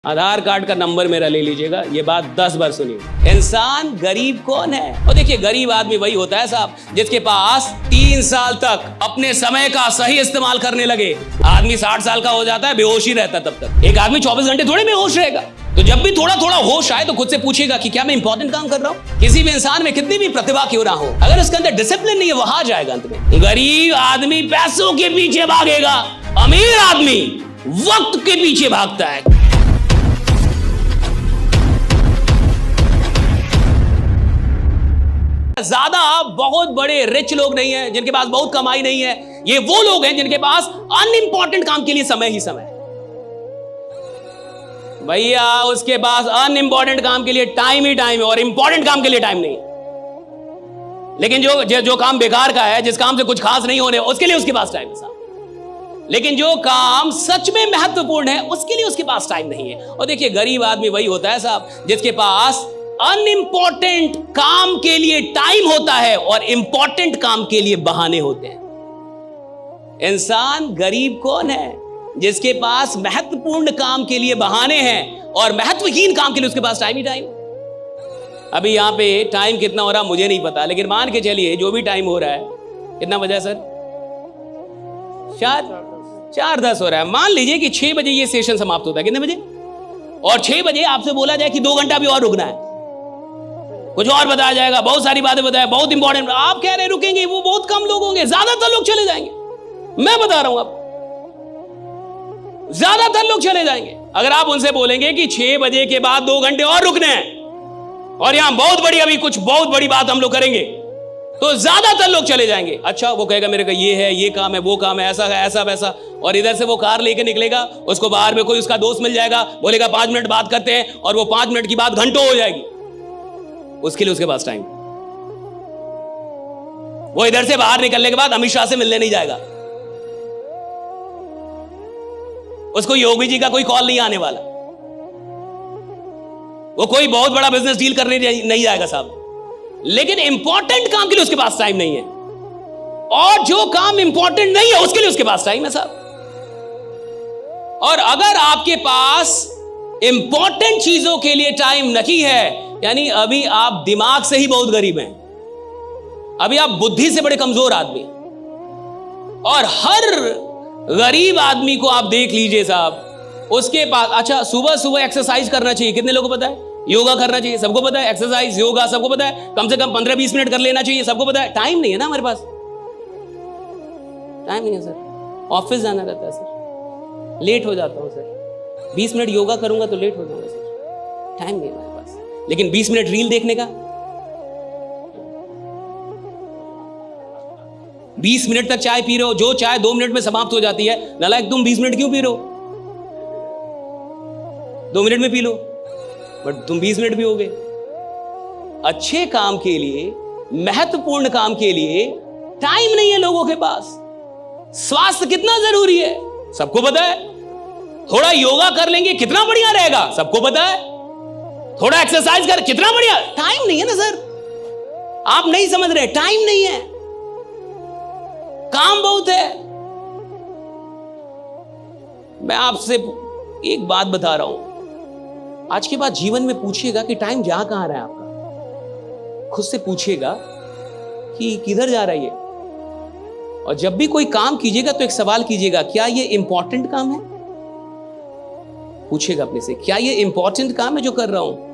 आधार card का number मेरा ले लीजिएगा, ये बात 10 बार सुनिए। इंसान गरीब कौन है? और देखिए, गरीब आदमी वही होता है साहब जिसके पास 3 साल तक अपने समय का सही इस्तेमाल करने लगे। आदमी 60 साल का हो जाता है, बेहोश ही रहता है तब तक। एक आदमी 24 घंटे थोड़े बेहोश रहेगा। तो जब भी थोड़ा थोड़ा होश आए तो खुद से पूछिएगा कि क्या मैं इंपॉर्टेंट काम कर रहा हूँ। किसी भी इंसान में कितनी भी प्रतिभा क्यों ना हो, अगर उसके अंदर डिसिप्लिन नहीं है, वो हार जाएगा अंत में। गरीब आदमी पैसों के पीछे भागेगा, अमीर आदमी वक्त के पीछे भागता है। ज्यादा बहुत बड़े रिच लोग नहीं हैं जिनके पास बहुत कमाई नहीं है। ये वो लोग हैं जिनके पास अनइंपॉर्टेंट काम के लिए समय ही समय। भैया उसके पास अनइंपॉर्टेंट काम के लिए टाइम ही टाइम है और इंपॉर्टेंट काम के लिए टाइम नहीं। लेकिन जो काम बेकार का है, जिस काम से कुछ खास नहीं होने, उसके लिए उसके पास टाइम है साहब। लेकिन जो काम सच में महत्वपूर्ण है उसके लिए उसके पास टाइम नहीं है। और देखिए, गरीब आदमी वही होता है साहब जिसके पास अनइंपॉर्टेंट काम के लिए टाइम होता है और इंपॉर्टेंट काम के लिए बहाने होते हैं। इंसान गरीब कौन है? जिसके पास महत्वपूर्ण काम के लिए बहाने हैं और महत्वहीन काम के लिए उसके पास टाइम ही टाइम। अभी यहां पे टाइम कितना हो रहा मुझे नहीं पता, लेकिन मान के चलिए जो भी टाइम हो रहा है, कितना बजा है सर? 4:10 हो रहा है। मान लीजिए कि 6 बजे ये सेशन समाप्त होता है। कितने बजे? और 6 बजे आपसे बोला जाए कि 2 घंटा भी और रुकना है, कुछ और बताया जाएगा, बहुत सारी बातें बताया, बहुत इंपॉर्टेंट। आप कह रहे रुकेंगे, वो बहुत कम लोग होंगे, ज्यादातर लोग चले जाएंगे। मैं बता रहा हूं आपको, ज्यादातर लोग चले जाएंगे। अगर आप उनसे बोलेंगे कि 6 बजे के बाद 2 घंटे और रुकने हैं और यहां बहुत बड़ी अभी कुछ बहुत बड़ी बात हम लोग करेंगे, तो ज्यादातर लोग चले जाएंगे। अच्छा, वो कहेगा मेरे को ये है, ये काम है, वो काम है, ऐसा है, ऐसा वैसा। और इधर से वो कार लेके निकलेगा, उसको बाहर में कोई उसका दोस्त मिल जाएगा, बोलेगा 5 मिनट बात करते हैं, और वो 5 मिनट की बात घंटों हो जाएगी। उसके लिए उसके पास टाइम। वो इधर से बाहर निकलने के बाद अमित शाह से मिलने नहीं जाएगा, उसको योगी जी का कोई कॉल नहीं आने वाला, वो कोई बहुत बड़ा बिजनेस डील करने नहीं जाएगा साहब। लेकिन इंपॉर्टेंट काम के लिए उसके पास टाइम नहीं है, और जो काम इंपॉर्टेंट नहीं है उसके लिए उसके पास टाइम है साहब। और अगर आपके पास इंपॉर्टेंट चीजों के लिए टाइम नहीं है, यानी अभी आप दिमाग से ही बहुत गरीब हैं, अभी आप बुद्धि से बड़े कमजोर आदमी। और हर गरीब आदमी को आप देख लीजिए साहब, उसके पास, अच्छा, सुबह सुबह एक्सरसाइज करना चाहिए, कितने लोगों को पता है? योगा करना चाहिए, सबको पता है। एक्सरसाइज, योगा सबको पता है, कम से कम 15-20 मिनट कर लेना चाहिए, सबको पता है। टाइम नहीं है ना हमारे पास, टाइम नहीं है सर। ऑफिस जाना रहता है सर, लेट हो जाता हूं सर। 20 मिनट योगा करूंगा तो लेट हो जाऊंगा सर, टाइम नहीं है हमारे पास। लेकिन 20 मिनट रील देखने का, 20 मिनट तक चाय पी रहे हो, जो चाय 2 मिनट में समाप्त हो जाती है, नालायक तुम 20 मिनट क्यों पी रहे हो? 2 मिनट में पी लो, बट तुम 20 मिनट पियोगे। अच्छे काम के लिए, महत्वपूर्ण काम के लिए टाइम नहीं है लोगों के पास। स्वास्थ्य कितना जरूरी है सबको पता है। थोड़ा योगा कर लेंगे कितना बढ़िया रहेगा, सबको पता है। थोड़ा एक्सरसाइज कर कितना बढ़िया। टाइम नहीं है ना सर, आप नहीं समझ रहे, टाइम नहीं है, काम बहुत है। मैं आपसे एक बात बता रहा हूं, आज के बाद जीवन में पूछिएगा कि टाइम जा कहां रहा है आपका। खुद से पूछिएगा कि किधर जा रही है। और जब भी कोई काम कीजिएगा तो एक सवाल कीजिएगा, क्या ये इंपॉर्टेंट काम है? पूछिएगा अपने से, क्या ये इंपॉर्टेंट काम है जो कर रहा हूं?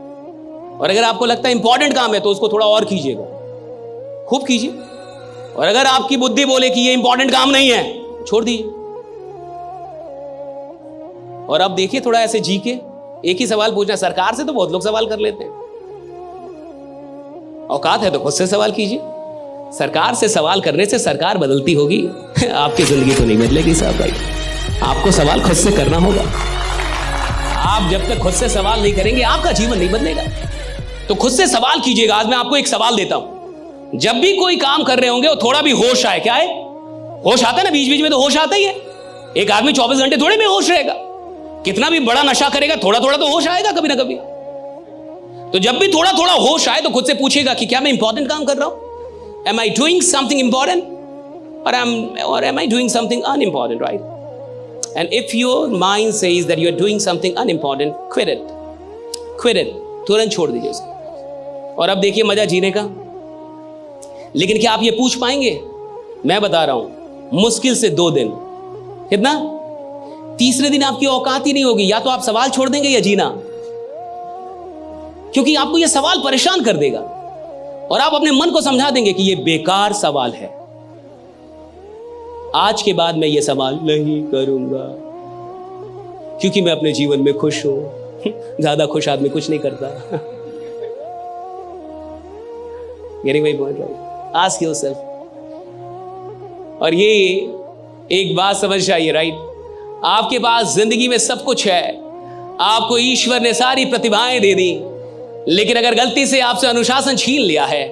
और अगर आपको लगता है इंपॉर्टेंट काम है तो उसको थोड़ा और कीजिएगा, खूब कीजिए। और अगर आपकी बुद्धि बोले कि ये इंपॉर्टेंट काम नहीं है, छोड़ दीजिए। और अब देखिए, थोड़ा ऐसे जी के एक ही सवाल पूछना। सरकार से तो बहुत लोग सवाल कर लेते हैं, औकात है तो खुद से सवाल कीजिए। सरकार से सवाल करने से सरकार बदलती होगी, आपकी जिंदगी तो नहीं बदलेगी साहब भाई। आपको सवाल खुद से करना होगा। आप जब तक खुद से सवाल नहीं करेंगे आपका जीवन नहीं बदलेगा। तो खुद से सवाल कीजिएगा। आज मैं आपको एक सवाल देता हूं, जब भी कोई काम कर रहे होंगे वो थोड़ा भी होश आए। क्या है? होश आता है ना, बीच बीच में तो होश आता ही है। एक आदमी 24 घंटे थोड़े में होश रहेगा, कितना भी बड़ा नशा करेगा, थोड़ा थोड़ा तो होश आएगा कभी ना कभी। तो जब भी थोड़ा थोड़ा होश आए तो खुद से पूछेगा कि क्या मैं इंपॉर्टेंट काम कर रहा हूं? Am I doing something important or am I doing something unimportant, right? And if your mind says that you are doing something unimportant, quit it. Quit it. तुरंत छोड़ दीजिए उसे। और अब देखिए मजा जीने का। लेकिन क्या आप ये पूछ पाएंगे? मैं बता रहा हूं, मुश्किल से 2 दिन। कितना? तीसरे दिन आपकी औकात ही नहीं होगी। या तो आप सवाल छोड़ देंगे या जीना, क्योंकि आपको यह सवाल परेशान कर देगा और आप अपने मन को समझा देंगे कि यह बेकार सवाल है। आज के बाद मैं ये सवाल नहीं करूंगा, क्योंकि मैं अपने जीवन में खुश हूं। ज्यादा खुश आदमी कुछ नहीं करता। Getting my point, right? Ask yourself. और ये एक बात समझ आइए, राइट? आपके पास जिंदगी में सब कुछ है, आपको ईश्वर ने सारी प्रतिभाएं दे दी, लेकिन अगर गलती से आपसे अनुशासन छीन लिया है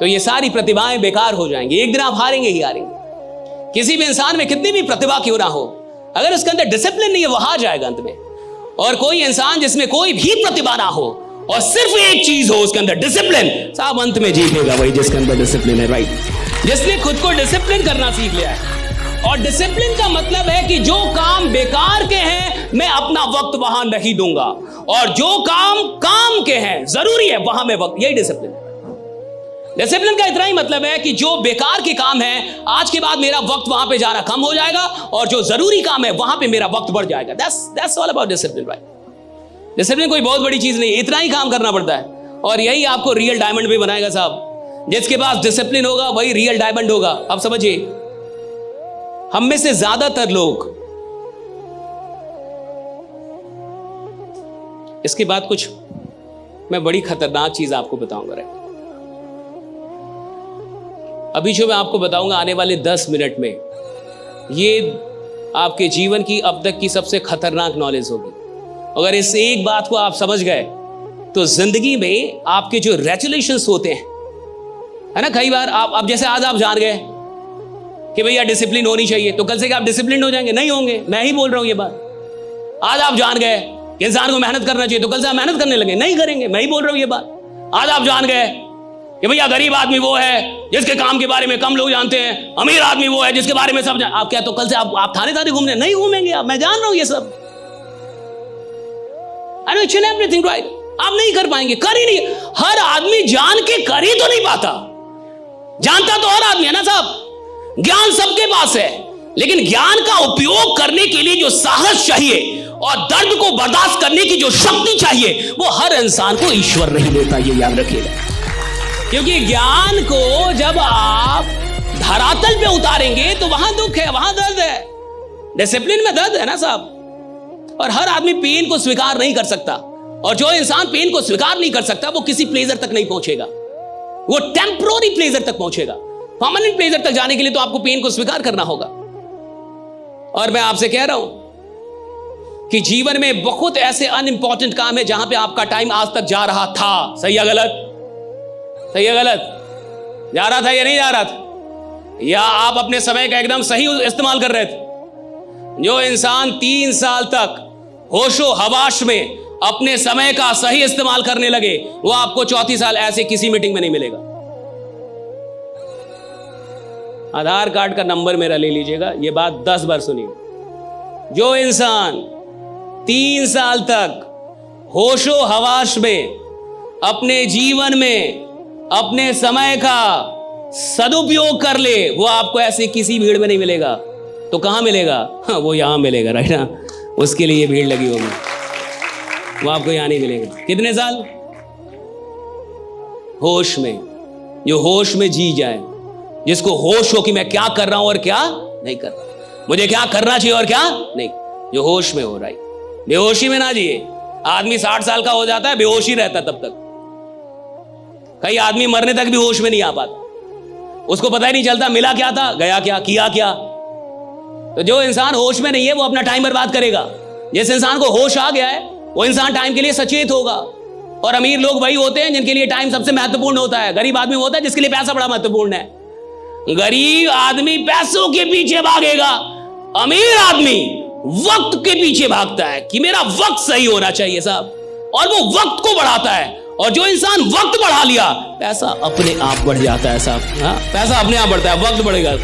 तो ये सारी प्रतिभाएं बेकार हो जाएंगी। एक दिन आप हारेंगे ही हारेंगे। किसी भी इंसान में कितनी भी प्रतिभा क्यों ना हो, अगर उसके अंदर डिसिप्लिन नहीं है, वो हार जाएगा अंत में। और कोई इंसान जिसमें कोई भी प्रतिभा ना हो और सिर्फ एक चीज हो उसके अंदर, डिसिप्लिन, साहब अंत में जीतेगा वही जिसके अंदर डिसिप्लिन है, राइट? जिसने खुद को डिसिप्लिन करना सीख लिया है। और डिसिप्लिन का मतलब है कि जो काम बेकार के हैं मैं अपना वक्त वहां नहीं दूंगा, और जो काम के हैं जरूरी है वहां मैं वक्त, यही डिसिप्लिन है। डिसिप्लिन का इतना ही मतलब है कि जो बेकार के काम है आज के बाद मेरा वक्त वहां पे जाना कम हो जाएगा, और जो जरूरी काम है वहां पे मेरा वक्त बढ़ जाएगा। That's all about discipline, right? Discipline कोई बहुत बड़ी चीज नहीं, इतना ही काम करना पड़ता है, और यही आपको रियल डायमंड भी बनाएगा साहब। जिसके पास डिसिप्लिन होगा वही रियल डायमंड होगा। अब समझिए, हम में से ज्यादातर लोग, इसके बाद कुछ मैं बड़ी खतरनाक चीज आपको बताऊंगा, राइट? अभी जो मैं आपको बताऊंगा आने वाले 10 मिनट में, ये आपके जीवन की अब तक की सबसे खतरनाक नॉलेज होगी। अगर इस एक बात को आप समझ गए तो जिंदगी में आपके जो रेजुलेशंस होते हैं, है ना, कई बार आप जैसे आज आप जान गए कि भैया डिसिप्लिन होनी चाहिए, तो कल से क्या आप डिसिप्लिन हो जाएंगे? नहीं होंगे। मैं ही बोल रहा हूं ये बात। आज आप जान गए कि इंसान को मेहनत करना चाहिए, तो कल से आप मेहनत करने लगे? नहीं करेंगे। मैं ही बोल रहा हूं ये बात। आज आप जान गए कि भैया गरीब आदमी वो है जिसके काम के बारे में कम लोग जानते हैं, अमीर आदमी वो है जिसके बारे में सब आप क्या, तो कल से आप थाने घूमने नहीं घूमेंगे आप। मैं जान रहा हूं ये सब। I know each and everything, right? आप नहीं कर पाएंगे, कर ही नहीं। हर आदमी जान के कर ही तो नहीं पाता। जानता तो हर आदमी है ना साहब। ज्ञान सबके पास है, लेकिन ज्ञान का उपयोग करने के लिए जो साहस चाहिए और दर्द को बर्दाश्त करने की जो शक्ति चाहिए, वो हर इंसान को ईश्वर नहीं देता, ये याद रखिएगा। क्योंकि ज्ञान को जब आप धरातल पे उतारेंगे तो वहां दुख है, वहां दर्द है। डिसिप्लिन में दर्द है ना साहब। और हर आदमी पेन को स्वीकार नहीं कर सकता, और जो इंसान पेन को स्वीकार नहीं कर सकता वो किसी प्लेजर तक नहीं पहुंचेगा, वो टेम्पररी प्लेजर तक पहुंचेगा। परमानेंट प्लेजर तक जाने के लिए तो आपको पेन को स्वीकार करना होगा। और मैं आपसे कह रहा हूं कि जीवन में बहुत ऐसे अनइंपॉर्टेंट काम है जहां पे आपका टाइम आज तक जा रहा था। सही है गलत? सही है गलत? जा रहा था या नहीं जा रहा था? या आप अपने समय का एकदम सही इस्तेमाल कर रहे थे? जो इंसान 3 साल तक होशो हवाश में अपने समय का सही इस्तेमाल करने लगे, वो आपको 34 साल ऐसे किसी मीटिंग में नहीं मिलेगा। आधार कार्ड का नंबर मेरा ले लीजिएगा, ये बात 10 बार सुनिए। जो इंसान 3 साल तक होशो हवाश में अपने जीवन में अपने समय का सदुपयोग कर ले, वो आपको ऐसे किसी भीड़ में नहीं मिलेगा। तो कहां मिलेगा? हाँ, वो यहां मिलेगा, राइट ना? उसके लिए भीड़ लगी होगी, वो आपको यहां नहीं मिलेगा। कितने साल? होश में। जो होश में जी जाए, जिसको होश हो कि मैं क्या कर रहा हूं और क्या नहीं कर रहा, मुझे क्या करना चाहिए और क्या नहीं, जो होश में हो, राइट? बेहोशी में ना जिए। आदमी 60 साल का हो जाता है, बेहोशी रहता तब तक। कई आदमी मरने तक भी होश में नहीं आ पाता, उसको पता ही नहीं चलता मिला क्या था, गया क्या, किया क्या। तो जो इंसान होश में नहीं है वो अपना टाइम बर्बाद करेगा। जिस इंसान को होश आ गया है वो इंसान टाइम के लिए सचेत होगा। और अमीर लोग वही होते हैं जिनके लिए टाइम सबसे महत्वपूर्ण होता है। गरीब आदमी होता है जिसके लिए पैसा बड़ा महत्वपूर्ण है। गरीब आदमी पैसों के पीछे भागेगा, अमीर आदमी वक्त के पीछे भागता है कि मेरा वक्त सही होना चाहिए साहब, और वो वक्त को बढ़ाता है। और जो इंसान वक्त बढ़ा लिया, पैसा अपने आप बढ़ जाता है साहब। हाँ, पैसा अपने आप बढ़ता है, वक्त बढ़ेगा।